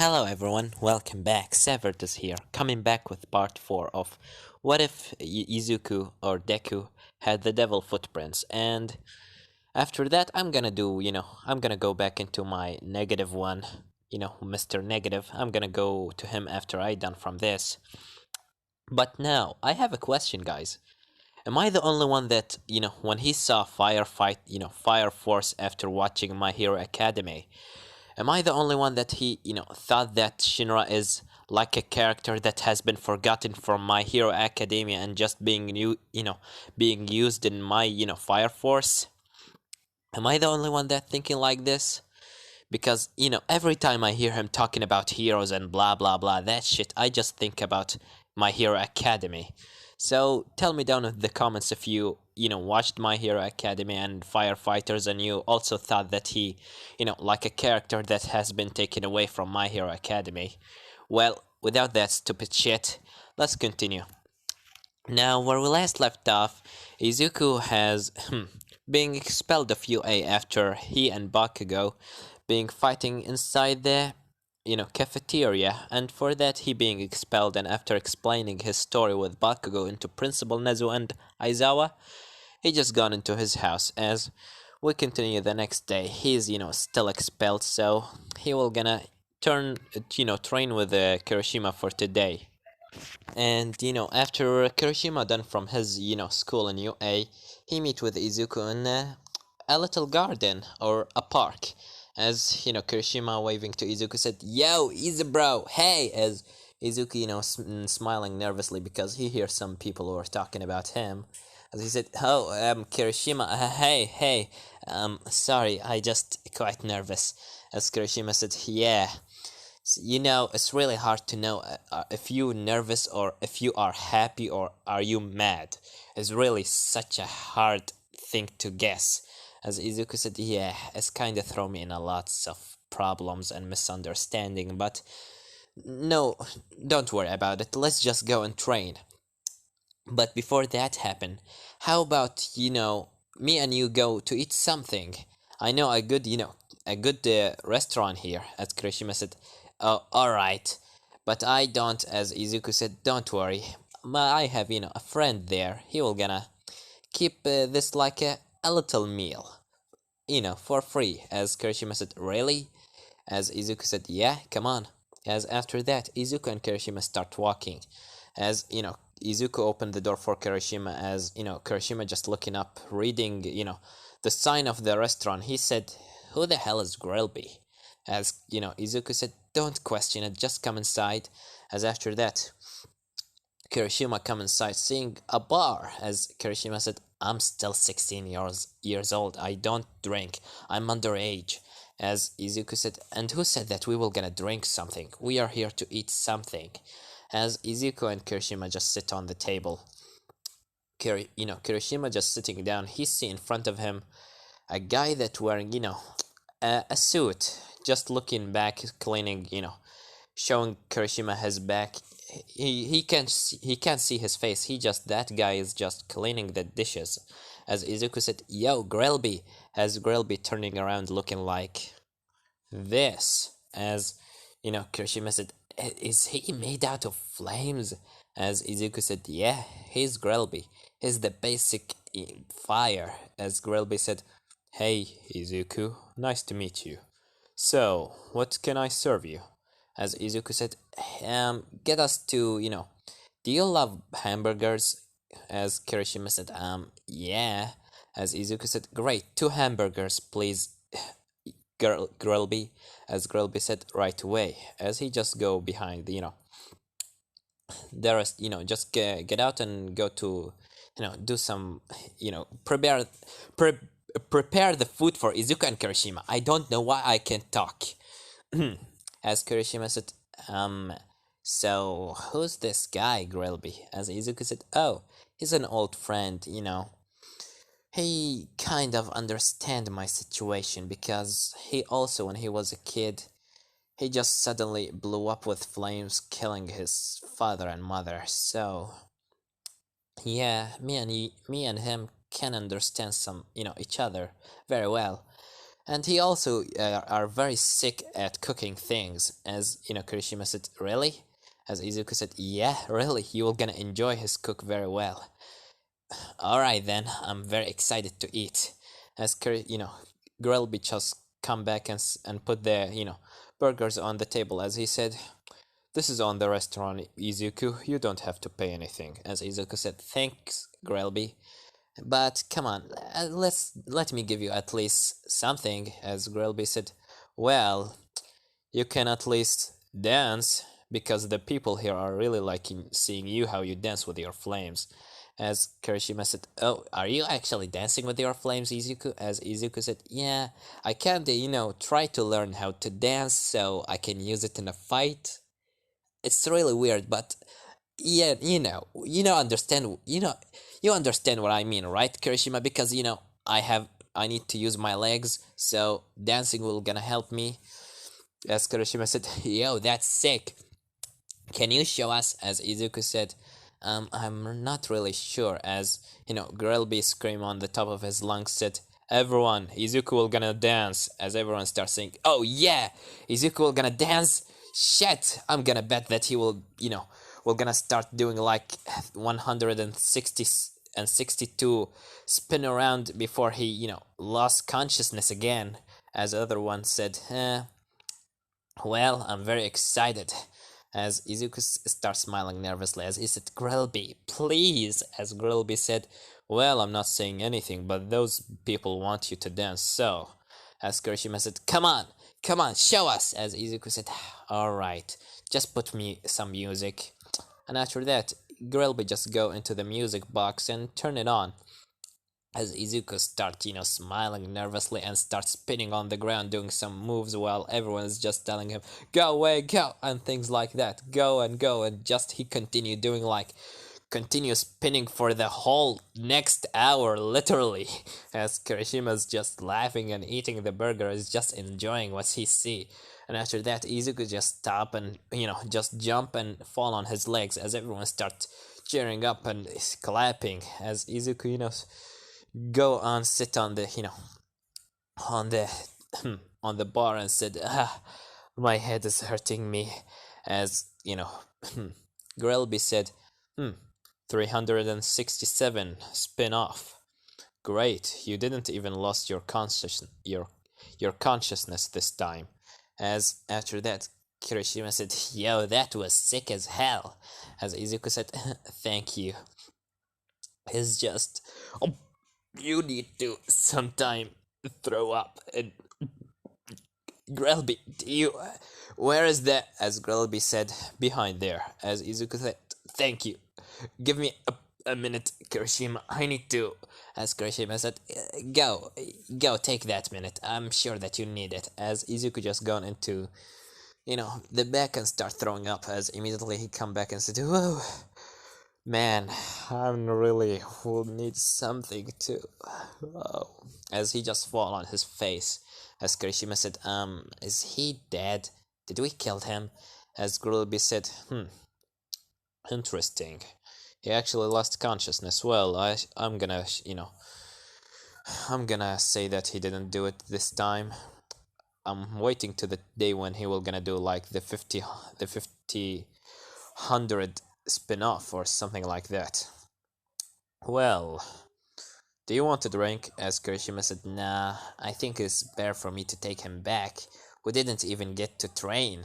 Hello everyone, welcome back. Severed is here, coming back with part 4 of What if Izuku or Deku had the devil footprints. And after that, I'm gonna go back into my negative one, Mr. Negative. I'm gonna go to him after I done from this. But now, I have a question, guys. Am I the only one that, when he saw Fire Force after watching My Hero Academy, am I the only one that thought that Shinra is like a character that has been forgotten from My Hero Academia and just being used in my, Fire Force? Am I the only one that thinking like this? Because, every time I hear him talking about heroes and blah blah blah, that shit, I just think about My Hero Academy. So tell me down in the comments if you watched My Hero Academy and Firefighters and you also thought that he, like a character that has been taken away from My Hero Academy. Well, without that stupid shit, let's continue. Now, where we last left off, Izuku has being expelled of UA after he and Bakugo being fighting inside the cafeteria, and for that he being expelled, and after explaining his story with Bakugo into Principal Nezu and Aizawa, he just gone into his house. As we continue the next day, he's still expelled, so he will gonna train with Kirishima for today. And after Kirishima done from his school in UA, he meet with Izuku in a little garden or a park. As Kirishima waving to Izuku said, "Yo, Izu bro, hey!" As Izuku smiling nervously because he hears some people who are talking about him. As he said, "Oh, Kirishima, hey, sorry, I just quite nervous." As Kirishima said, "Yeah." It's really hard to know if you're nervous or if you are happy or are you mad. It's really such a hard thing to guess. As Izuku said, yeah, it's kind of thrown me in a lots of problems and misunderstanding, but no, don't worry about it. Let's just go and train. But before that happen, how about, me and you go to eat something? I know a good restaurant here, as Kirishima said. Oh, alright. But I don't, as Izuku said, don't worry. I have, a friend there. He will gonna keep this like a little meal, for free. As Kirishima said, really? As Izuku said, yeah, come on. As after that, Izuku and Kirishima start walking. As, Izuku opened the door for Kirishima, as, Kirishima just looking up, reading, the sign of the restaurant. He said, who the hell is Grillby? As, Izuku said, don't question it, just come inside. As after that, Kirishima come inside seeing a bar. As Kirishima said, I'm still 16 years old, I don't drink, I'm underage. As Izuku said, and who said that we were gonna drink something? We are here to eat something. As Izuku and Kirishima just sit on the table. Kirishima just sitting down, he see in front of him a guy that wearing, a suit, just looking back, cleaning, showing Kirishima his back. He can't see his face. That guy is just cleaning the dishes. As Izuku said, "Yo, Grillby," as Grillby turning around looking like this. As Kirishima said, "Is he made out of flames?" As Izuku said, "Yeah, he's Grillby. He's the basic fire." As Grillby said, "Hey, Izuku, nice to meet you. So, what can I serve you?" As Izuku said, get us to, do you love hamburgers?" As Kirishima said, yeah. As Izuku said, great, 2 hamburgers, please, Grillby. As Grillby said, right away. As he just go behind, the rest, get out and go to, do some, prepare the food for Izuku and Kirishima. I don't know why I can't talk. As Kirishima said, so who's this guy, Grillby? As Izuku said, oh, he's an old friend, He kind of understand my situation because he also, when he was a kid, he just suddenly blew up with flames, killing his father and mother. So, yeah, me and him can understand each other very well. And he also are very sick at cooking things. As Kirishima said, really? As Izuku said, yeah, really, you will gonna enjoy his cook very well. Alright then, I'm very excited to eat. As Grelby just come back and put the, burgers on the table. As he said, this is on the restaurant, Izuku, you don't have to pay anything. As Izuku said, thanks, Grelby. But come on, let me give you at least something. As Grelby said, well, you can at least dance, because the people here are really liking seeing you how you dance with your flames. As Kirishima said, oh, are you actually dancing with your flames, Izuku? As Izuku said, yeah, I can't, try to learn how to dance so I can use it in a fight. It's really weird, but yeah, you understand what I mean, right, Kirishima? Because I need to use my legs, so dancing will gonna help me. As Kirishima said, yo, that's sick. Can you show us? As Izuku said, I'm not really sure. As Grelby screamed on the top of his lungs, said, everyone, Izuku will gonna dance. As everyone starts saying, oh yeah, Izuku will gonna dance. Shit, I'm gonna bet that he will, will gonna start doing like 160 and 62 spin around before he, lost consciousness again. As other one said, well, I'm very excited. As Izuku starts smiling nervously, as he said, Grelby, please. As Grelby said, well, I'm not saying anything, but those people want you to dance, so. As Kirishima said, come on, show us. As Izuku said, alright, just put me some music. And after that, Grelby just go into the music box and turn it on. As Izuku starts, smiling nervously and starts spinning on the ground doing some moves while everyone's just telling him, go away, go, and things like that. Go, and just he continued doing like, continue spinning for the whole next hour, literally. As Kirishima's just laughing and eating the burger, is just enjoying what he see. And after that, Izuku just stop and, just jump and fall on his legs as everyone starts cheering up and clapping. As Izuku, go on, sit on the, on the, on the bar and said, my head is hurting me. As, Grelby said, 367 spin off. Great, you didn't even lost your consciousness this time. As after that, Kirishima said, yo, that was sick as hell. As Izuku said, thank you. It's just, oh, you need to sometime throw up. And Grelby, do you, where is that? As Grelby said, behind there. As Izuku said, thank you. Give me a minute, Kirishima. I need to. As Kirishima said, go, take that minute. I'm sure that you need it. As Izuku just gone into, the back and start throwing up. As immediately he come back and said, whoa, man, I'm really will need something to. Oh. As he just fall on his face. As Kirishima said, is he dead? Did we kill him? As Grulby said, interesting. He actually lost consciousness. Well, I'm gonna, I'm gonna say that he didn't do it this time. I'm waiting to the day when he will gonna do like the 100 spin-off or something like that. Well, do you want a drink? As Kirishima said, nah, I think it's better for me to take him back. We didn't even get to train.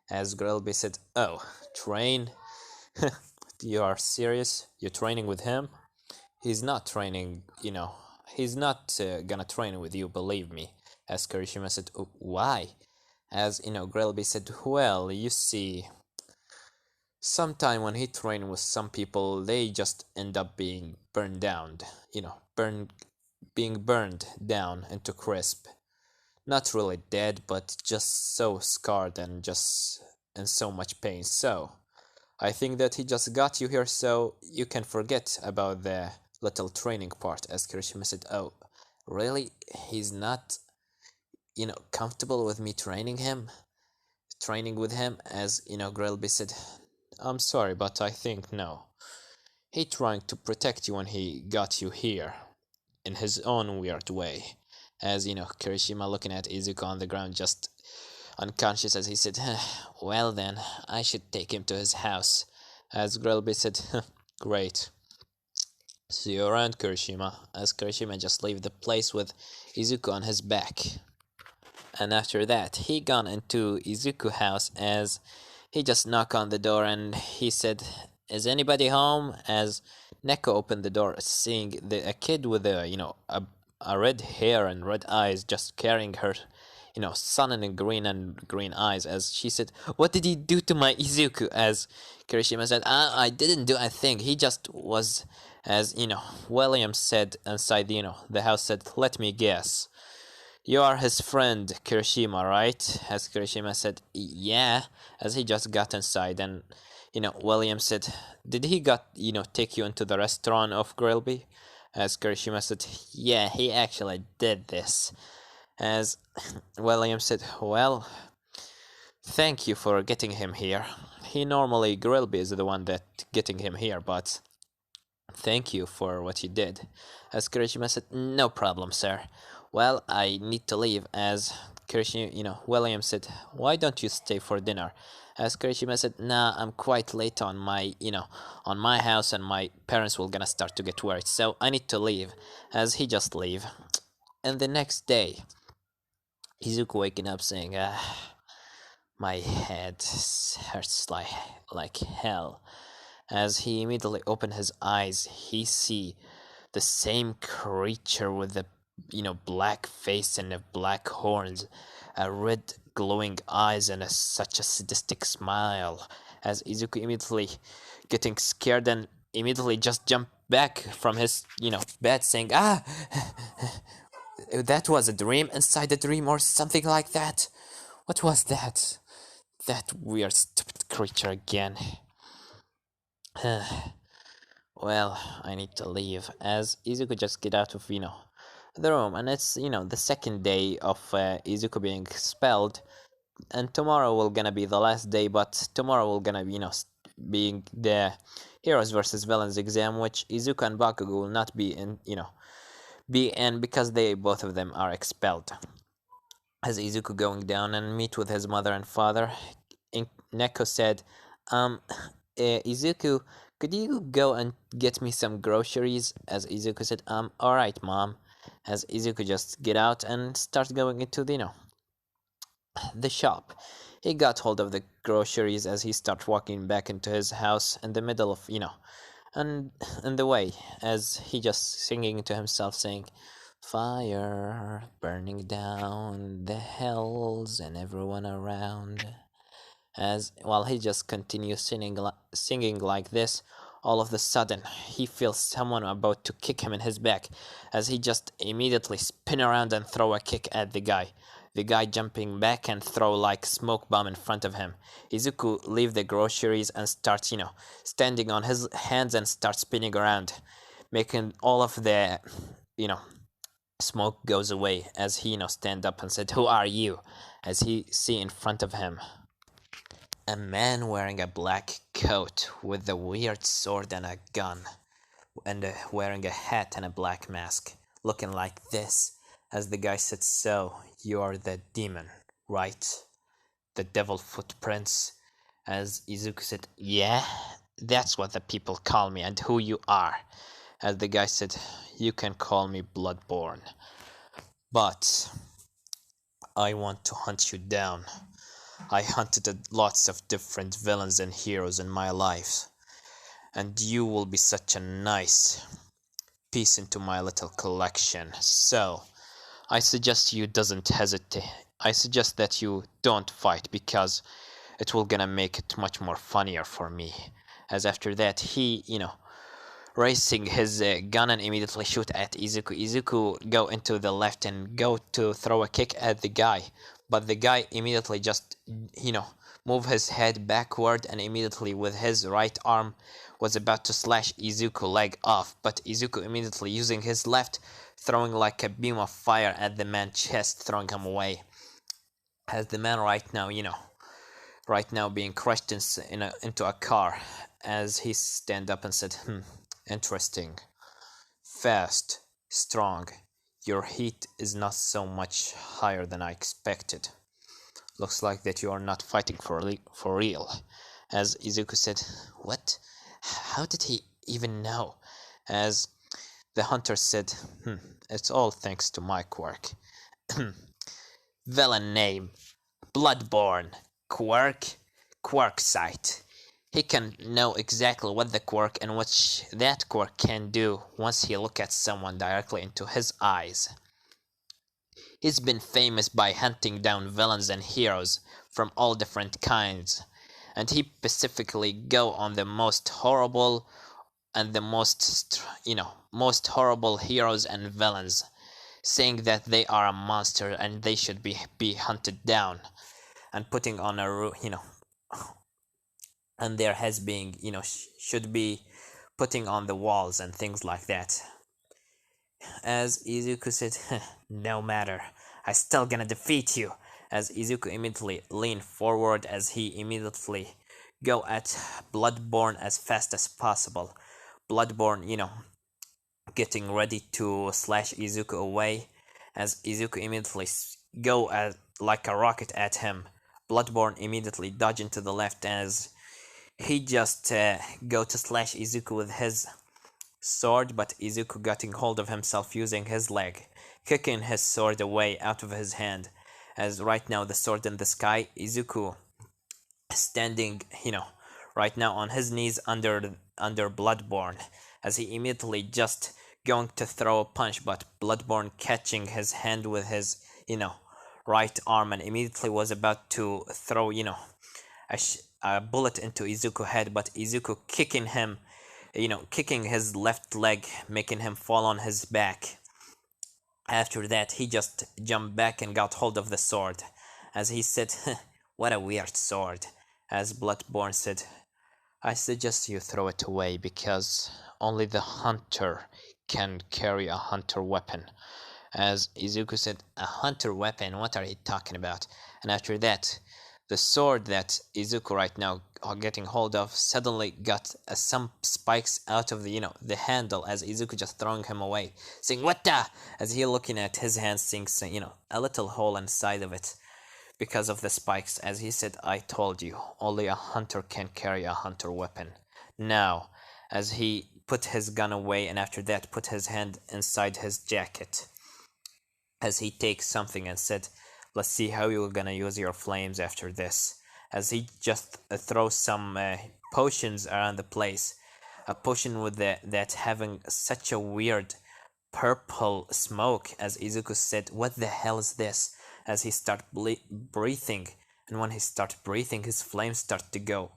As Grelby said, oh, train? You are serious? You're training with him? He's not training, he's not gonna train with you, believe me. As Kirishima said, oh, why? As, Grelby said, well, you see, sometime when he trained with some people, they just end up being burned down, being burned down into crisp. Not really dead, but just so scarred and just in so much pain. So, I think that he just got you here so you can forget about the little training part. As Kirishima said, oh, really? He's not, comfortable with me training with him? As, Grelby said, I'm sorry, but I think no. He trying to protect you when he got you here, in his own weird way. As Kirishima looking at Izuku on the ground, just unconscious, as he said, well then, I should take him to his house. As Grelby said, great. See you around, Kirishima. As Kirishima just leave the place with Izuku on his back. And after that, he gone into Izuku house as he just knocked on the door and he said, is anybody home? As Neko opened the door, seeing a kid with a red hair and red eyes just carrying her sun and green eyes, as she said, what did he do to my Izuku? As Kirishima said, I didn't do a thing, he just was, as William said inside the house, said, let me guess, you are his friend Kirishima, right? As Kirishima said, yeah, as he just got inside. And William said, did he take you into the restaurant of Grilby? As Kirishima said, yeah, he actually did this. As William said, well, thank you for getting him here. He normally, Grilby is the one that getting him here, but thank you for what you did. As Kirishima said, no problem, sir. Well, I need to leave. As Kirishima, William said, why don't you stay for dinner? As Kirishima said, nah, I'm quite late on my house, and my parents will gonna start to get worried, so I need to leave. As he just leave. And the next day, Izuku waking up saying, my head hurts like hell. As he immediately opened his eyes, he see the same creature with the black face and the black horns, a red glowing eyes, and such a sadistic smile. As Izuku immediately getting scared and immediately just jumped back from his bed, saying, that was a dream inside a dream or something like that. What was that? That weird stupid creature again. Well, I need to leave. As Izuku just get out of the room, and it's the second day of Izuku being expelled, and tomorrow will gonna be the last day. But tomorrow will gonna be being the heroes versus villains exam, which Izuku and Bakugo will not be in because they both of them are expelled. As Izuku going down and meet with his mother and father, Neko said, Izuku, could you go and get me some groceries? As Izuku said, alright, mom. As Izuku just get out and start going into the shop. He got hold of the groceries as he start walking back into his house in the middle of, and in the way, as he just singing to himself, saying, fire burning down the hells and everyone around. As while he just continues singing like this, all of a sudden he feels someone about to kick him in his back, as he just immediately spin around and throw a kick at the guy. The guy jumping back and throw like smoke bomb in front of him. Izuku leave the groceries and starts, standing on his hands and start spinning around, making all of the, smoke goes away, as he, stand up and said, who are you? As he see in front of him a man wearing a black coat with a weird sword and a gun, and wearing a hat and a black mask, looking like this. As the guy said, so, you are the demon, right? The devil footprints? As Izuku said, yeah, that's what the people call me, and who you are. As the guy said, you can call me Bloodborne, but I want to hunt you down. I hunted lots of different villains and heroes in my life, and you will be such a nice piece into my little collection. So, I suggest you doesn't hesitate. I suggest that you don't fight, because it will gonna make it much more funnier for me. As after that, he, raising his gun and immediately shoot at Izuku. Izuku go into the left and go to throw a kick at the guy, but the guy immediately just, move his head backward, and immediately with his right arm was about to slash Izuku leg off, but Izuku immediately using his left, throwing like a beam of fire at the man's chest, throwing him away. As the man right now being crushed into a car, as he stand up and said, interesting, fast, strong, Your heat is not so much higher than I expected. Looks like that you are not fighting for real. As Izuku said, what? How did he even know? As the hunter said, it's all thanks to my quirk. Villain name, Bloodborne. Quirk, Quirksight. He can know exactly what the quirk and what that quirk can do once he looks at someone directly into his eyes. He's been famous by hunting down villains and heroes from all different kinds, and he specifically go on the most horrible and the most horrible heroes and villains, saying that they are a monster and they should be hunted down, and putting on and there has been should be putting on the walls and things like that. As Izuku said, no matter, I still gonna defeat you. As Izuku immediately leaned forward as he immediately go at Bloodborne as fast as possible. Bloodborne, getting ready to slash Izuku away, as Izuku immediately go at like a rocket at him. Bloodborne immediately dodge into the left as he just go to slash Izuku with his sword, but Izuku getting hold of himself using his leg, kicking his sword away out of his hand. As right now the sword in the sky, Izuku standing, right now on his knees under Bloodborne, as he immediately just going to throw a punch, but Bloodborne catching his hand with his, right arm, and immediately was about to throw, a bullet into Izuku's head, but Izuku kicking him, kicking his left leg, making him fall on his back. After that, he just jumped back and got hold of the sword, as he said, what a weird sword. As Bloodborne said, I suggest you throw it away because only the hunter can carry a hunter weapon. As Izuku said, a hunter weapon, what are you talking about? And after that, the sword that Izuku right now are getting hold of suddenly got some spikes out of the handle, as Izuku just throwing him away, saying what the, as he looking at his hand, seeing a little hole inside of it because of the spikes. As he said, I told you, only a hunter can carry a hunter weapon. Now, as he put his gun away and after that put his hand inside his jacket, as he takes something and said, let's see how you're gonna use your flames after this. As he just throws some potions around the place, a potion with that having such a weird purple smoke, as Izuku said, what the hell is this? As he start breathing, and when he start breathing, his flames start to go,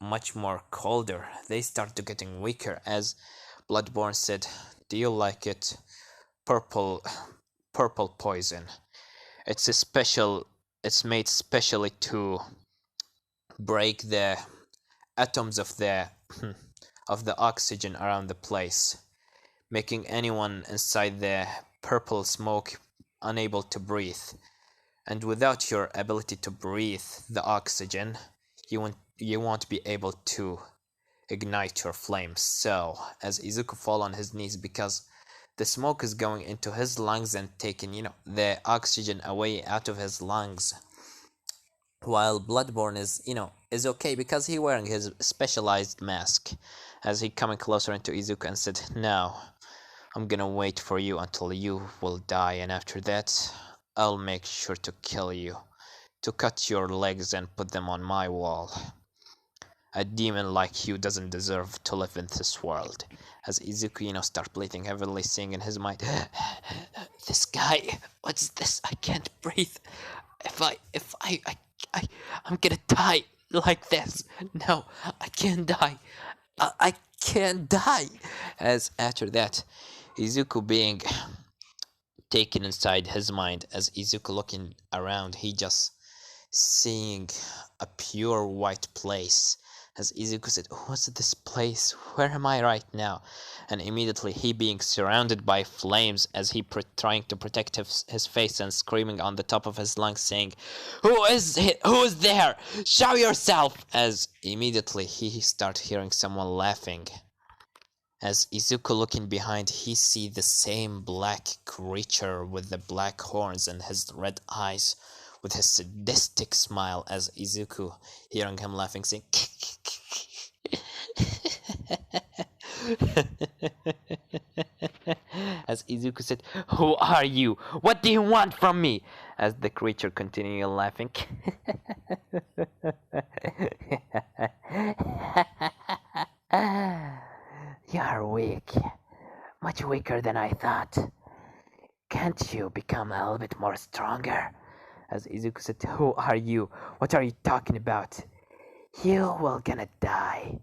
much more colder. They start to getting weaker, as Bloodborne said, do you like it? Purple poison. It's made specially to break the atoms of the of the oxygen around the place, making anyone inside the purple smoke unable to breathe. And without your ability to breathe the oxygen, you won't be able to ignite your flames. So, as Izuku fall on his knees because the smoke is going into his lungs and taking, the oxygen away out of his lungs. While Bloodborne is okay because he wearing his specialized mask, as he coming closer into Izuku and said, now, I'm gonna wait for you until you will die, and after that, I'll make sure to kill you, to cut your legs and put them on my wall. A demon like you doesn't deserve to live in this world. As Izuku, start bleeding heavily, saying in his mind, this guy, what's this? I can't breathe. I'm gonna die like this. No, I can't die. I can't die. As after that, Izuku being taken inside his mind, as Izuku looking around, he just seeing a pure white place. As Izuku said, what's this place? Where am I right now? And immediately he being surrounded by flames as he trying to protect his face and screaming on the top of his lungs saying, who is it? Who is there? Show yourself! As immediately he start hearing someone laughing. As Izuku looking behind, he see the same black creature with the black horns and his red eyes, with his sadistic smile. As Izuku, hearing him laughing, saying, as Izuku said, "Who are you? What do you want from me?" As the creature continued laughing. You're weak. Much weaker than I thought. Can't you become a little bit more stronger? As Izuku said, "Who are you? What are you talking about? You will gonna die.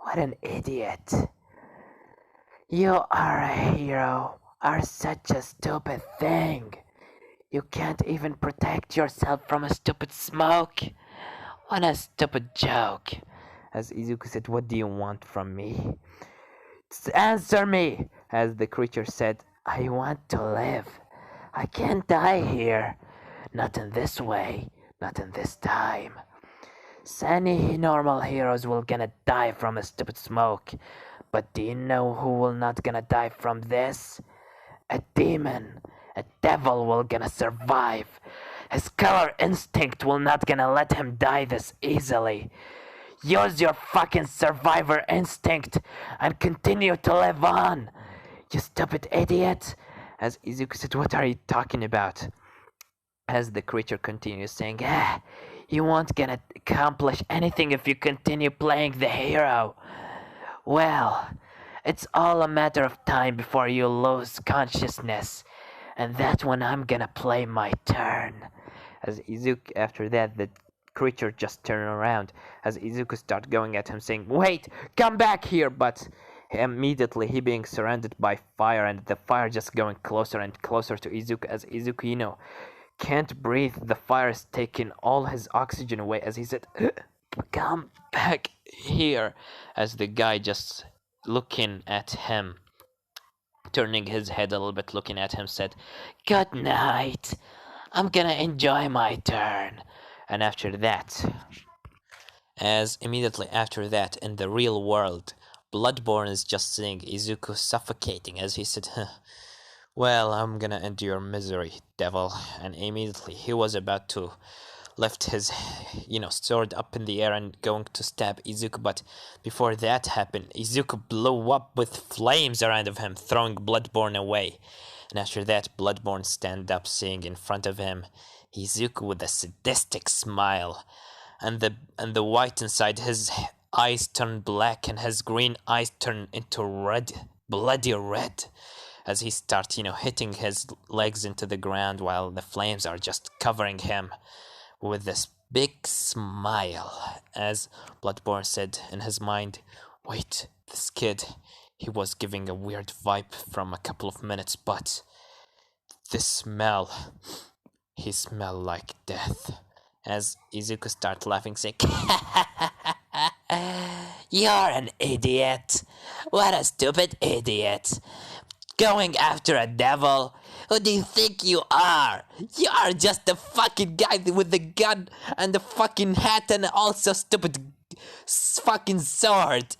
What an idiot. You are a hero. Are such a stupid thing. You can't even protect yourself from a stupid smoke. What a stupid joke." As Izuku said, "What do you want from me?" "Answer me!" As the creature said, "I want to live. I can't die here. Not in this way. Not in this time. Any normal heroes will gonna die from a stupid smoke. But do you know who will not gonna die from this? A demon. A devil will gonna survive. His killer instinct will not gonna let him die this easily. Use your fucking survivor instinct and continue to live on. You stupid idiot." As Izuku said, "What are you talking about?" As the creature continues saying, "You won't gonna accomplish anything if you continue playing the hero. Well, it's all a matter of time before you lose consciousness. And that's when I'm gonna play my turn." As Izuku, after that, the creature just turned around. As Izuku started going at him, saying, "Wait, come back here!" But immediately he being surrounded by fire, and the fire just going closer and closer to Izuku. As Izuku, can't breathe. The fire is taking all his oxygen away. As he said, "Come back here." As the guy just looking at him, turning his head a little bit, looking at him, said, "Good night. I'm gonna enjoy my turn." And after that, as immediately after that, in the real world, Bloodborne is just seeing Izuku suffocating. As he said, "Well, I'm gonna end your misery, devil." And immediately he was about to lift his, sword up in the air and going to stab Izuku. But before that happened, Izuku blew up with flames around of him, throwing Bloodborne away. And after that, Bloodborne stand up, seeing in front of him Izuku with a sadistic smile, and the white inside his eyes turn black, and his green eyes turn into red, bloody red. As he starts, hitting his legs into the ground while the flames are just covering him with this big smile. As Bloodborne said in his mind, "Wait, this kid, he was giving a weird vibe from a couple of minutes, but this smell, he smelled like death." As Izuku starts laughing, saying, "You're an idiot. What a stupid idiot. Going after a devil? Who do you think you are? You are just the fucking guy with the gun and the fucking hat and also stupid fucking sword."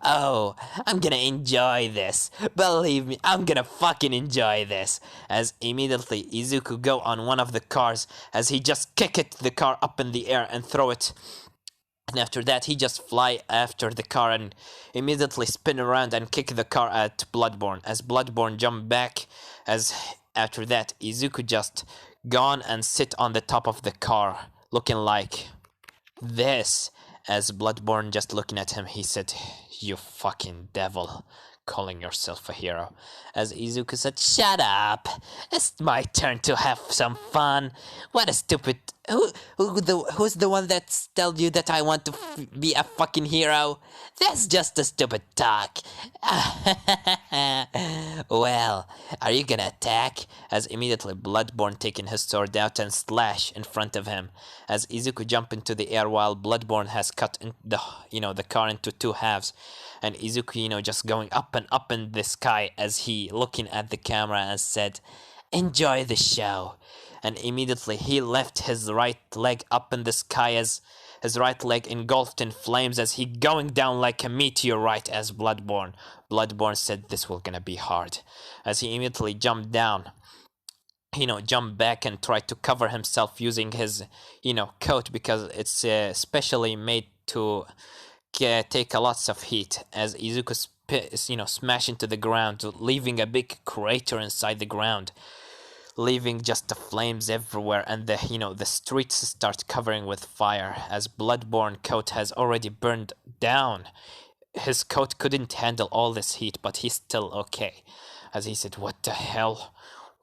"Oh, I'm gonna enjoy this. Believe me, I'm gonna fucking enjoy this." As immediately Izuku go on one of the cars, as he just kick it the car up in the air and throw it. And after that, he just fly after the car and immediately spin around and kick the car at Bloodborne. As Bloodborne jump back, as after that, Izuku just gone and sit on the top of the car, looking like this. As Bloodborne just looking at him, he said, "You fucking devil, calling yourself a hero." As Izuku said, "Shut up. It's my turn to have some fun. What a stupid... Who's the one that told you that I want to be a fucking hero? That's just a stupid talk." "Well, are you gonna attack?" As immediately Bloodborne taking his sword out and slash in front of him. As Izuku jump into the air while Bloodborne has cut the car into two halves. And Izuku, just going up and up in the sky as he looking at the camera and said, "Enjoy the show." And immediately he left his right leg up in the sky as his right leg engulfed in flames as he going down like a meteorite as Bloodborne. Bloodborne said this was gonna be hard, as he immediately jumped down, jump back and try to cover himself using his, coat, because it's specially made to take a lots of heat, as Izuku smash into the ground, leaving a big crater inside the ground, leaving just the flames everywhere, and the streets start covering with fire as Bloodborne coat has already burned down. His coat couldn't handle all this heat, but he's still okay, as he said, what the hell?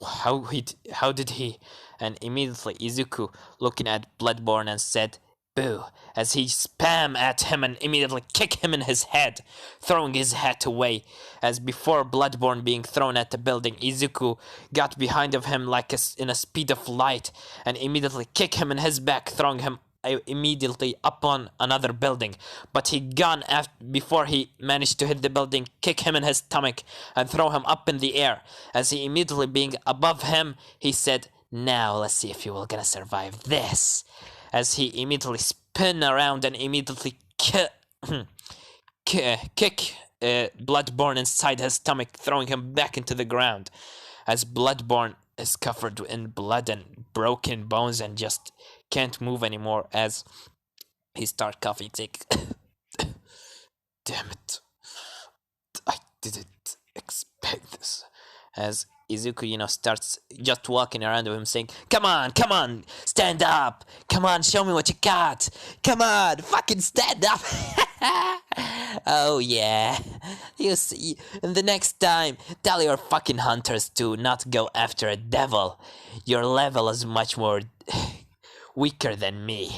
How did he? And immediately Izuku looking at Bloodborne and said, boo, as he spam at him and immediately kick him in his head, throwing his hat away. As before Bloodborne being thrown at the building, Izuku got behind of him like in a speed of light and immediately kick him in his back, throwing him immediately up on another building. But he gone before he managed to hit the building, kick him in his stomach and throw him up in the air. As he immediately being above him, he said, now let's see if you will gonna survive this. As he immediately spin around and immediately kick Bloodborne inside his stomach, throwing him back into the ground. As Bloodborne is covered in blood and broken bones and just can't move anymore, as he start coughing, like, damn it, I didn't expect this. As Izuku, starts just walking around with him saying, come on, stand up. Come on, show me what you got. Come on, fucking stand up. Oh yeah. You see, and the next time, tell your fucking hunters to not go after a devil. Your level is much more weaker than me.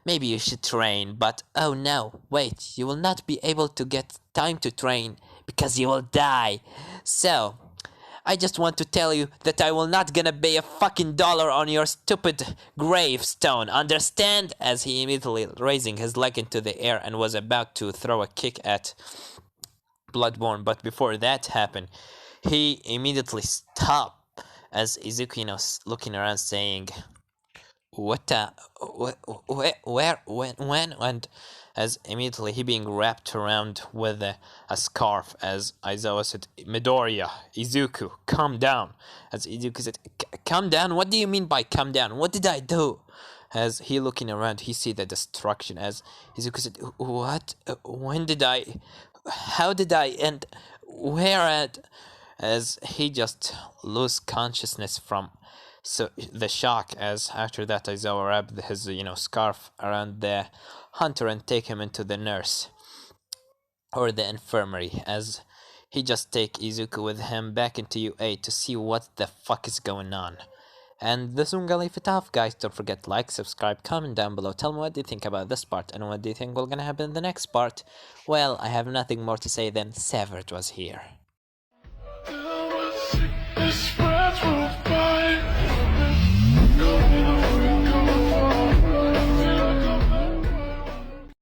Maybe you should train, but oh no, wait, you will not be able to get time to train because you will die. So, I just want to tell you that I will not gonna pay a fucking dollar on your stupid gravestone, understand? As he immediately raising his leg into the air and was about to throw a kick at Bloodborne, but before that happened, he immediately stopped as Izuku, looking around saying, what where, when, and as immediately he being wrapped around with a scarf, as Aizawa said, Midoriya, Izuku, calm down. As Izuku said, calm down? What do you mean by calm down? What did I do? As he looking around, he see the destruction, as Izuku said, what? When did I? How did I? And where at? As he just lose consciousness from the shock, as after that Aizawa wrapped his scarf around the hunter and take him into the nurse or the infirmary, as he just take Izuku with him back into UA to see what the fuck is going on. And this one gonna leave it off, guys. Don't forget to like, subscribe, comment down below, tell me what do you think about this part and what do you think will gonna happen in the next part. Well, I have nothing more to say than Severed was here.